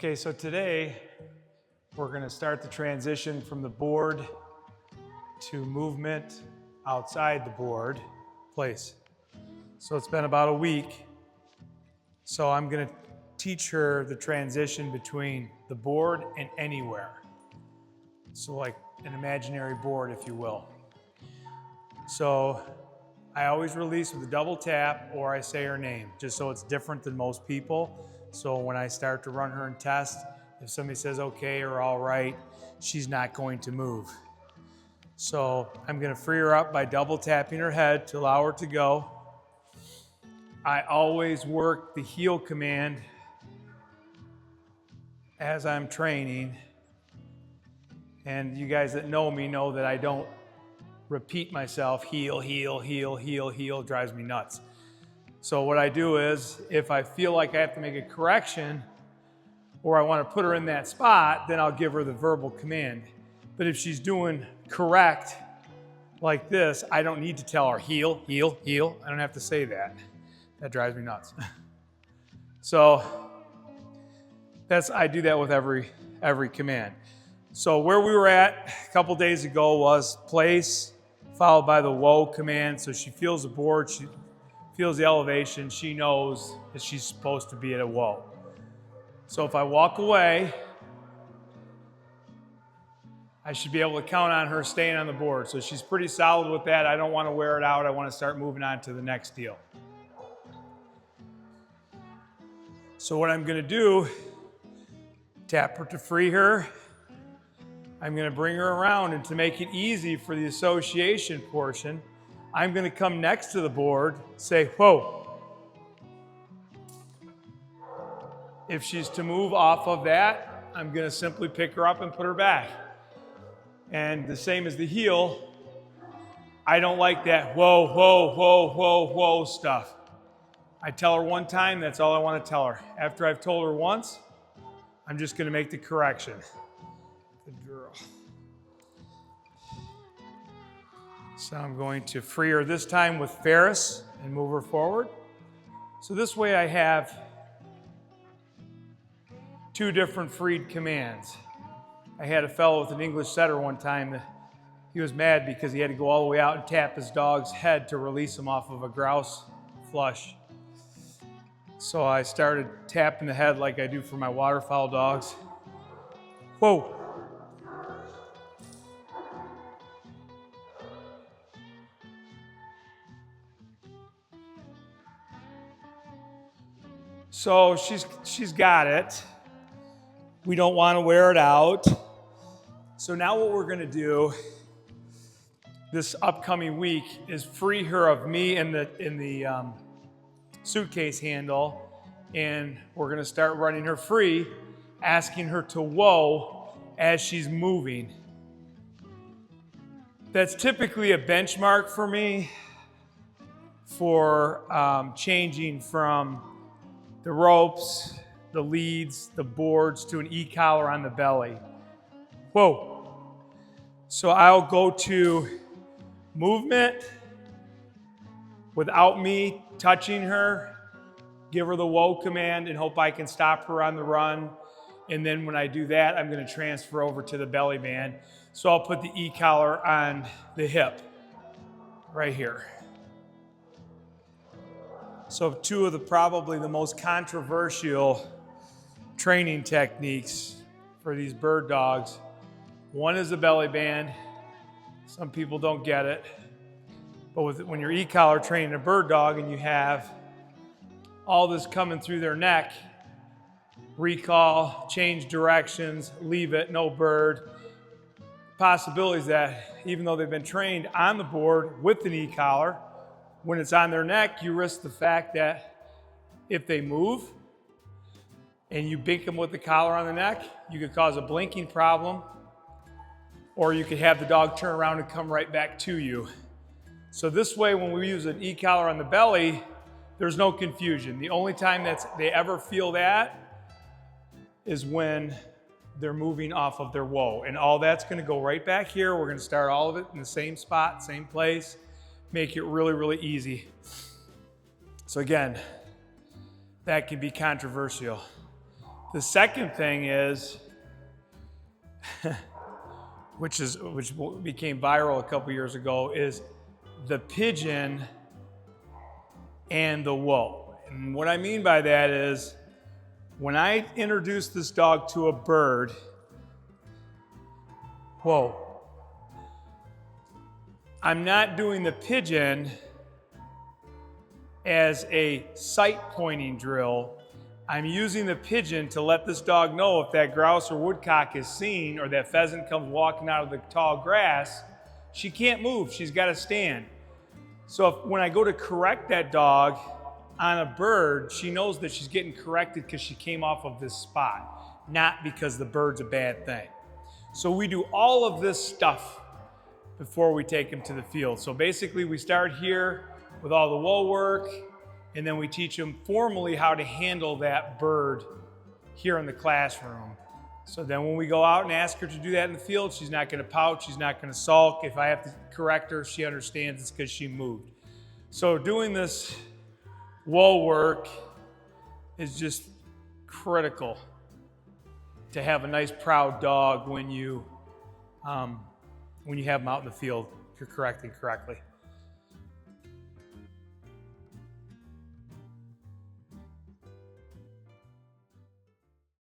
Okay, so today we're going to start the transition from the board to movement outside the board place. So it's been about a week. So I'm going to teach her the transition between the board and anywhere. So like an imaginary board, if you will. So I always release with a double tap or I say her name, just so it's different than most people. So when I start to run her and test, if somebody says okay or all right, she's not going to move. So I'm going to free her up by double tapping her head to allow her to go. I always work the heel command as I'm training. And you guys that know me know that I don't repeat myself, heel, heel, heel, heel, heel, drives me nuts. So what I do is, if I feel like I have to make a correction or I want to put her in that spot, then I'll give her the verbal command. But if she's doing correct like this, I don't need to tell her heel, heel, heel. I don't have to say that. That drives me nuts. So I do that with every command. So where we were at a couple days ago was place, followed by the whoa command. So she feels the board, she feels the elevation, she knows that she's supposed to be at a whoa. So if I walk away, I should be able to count on her staying on the board. So she's pretty solid with that. I don't want to wear it out. I want to start moving on to the next deal. So what I'm going to do, tap her to free her. I'm going to bring her around, and to make it easy for the association portion, I'm going to come next to the board, say, whoa. If she's to move off of that, I'm going to simply pick her up and put her back. And the same as the heel, I don't like that whoa, whoa, whoa, whoa, whoa stuff. I tell her one time, that's all I want to tell her. After I've told her once, I'm just going to make the correction. Good girl. So I'm going to free her this time with Ferris and move her forward. So this way I have two different freed commands. I had a fellow with an English setter one time that he was mad because he had to go all the way out and tap his dog's head to release him off of a grouse flush. So I started tapping the head like I do for my waterfowl dogs. Whoa. So she's got it. We don't want to wear it out. So now what we're going to do this upcoming week is free her of me in the suitcase handle, and we're going to start running her free, asking her to whoa as she's moving. That's typically a benchmark for me for changing from the ropes, the leads, the boards to an e-collar on the belly. Whoa. So I'll go to movement without me touching her, give her the whoa command and hope I can stop her on the run. And then when I do that, I'm going to transfer over to the belly band. So I'll put the e-collar on the hip right here. So two of probably the most controversial training techniques for these bird dogs. One is the belly band. Some people don't get it. But when you're e-collar training a bird dog and you have all this coming through their neck, recall, change directions, leave it, no bird. Possibilities that even though they've been trained on the board with an e-collar, when it's on their neck, you risk the fact that if they move and you bink them with the collar on the neck, you could cause a blinking problem, or you could have the dog turn around and come right back to you. So this way, when we use an e-collar on the belly, there's no confusion. The only time they ever feel that is when they're moving off of their whoa. And all that's going to go right back here. We're going to start all of it in the same spot, same place. Make it really, really easy. So again, that can be controversial. The second thing is, which became viral a couple years ago, is the pigeon and the whoa. And what I mean by that is, when I introduce this dog to a bird, whoa, I'm not doing the pigeon as a sight pointing drill. I'm using the pigeon to let this dog know if that grouse or woodcock is seen or that pheasant comes walking out of the tall grass, she can't move, she's got to stand. So when I go to correct that dog on a bird, she knows that she's getting corrected because she came off of this spot, not because the bird's a bad thing. So we do all of this stuff before we take them to the field. So basically we start here with all the whoa work, and then we teach them formally how to handle that bird here in the classroom. So then when we go out and ask her to do that in the field, she's not going to pout, she's not going to sulk. If I have to correct her, she understands it's because she moved. So doing this whoa work is just critical to have a nice proud dog when you have them out in the field if you're correcting correctly.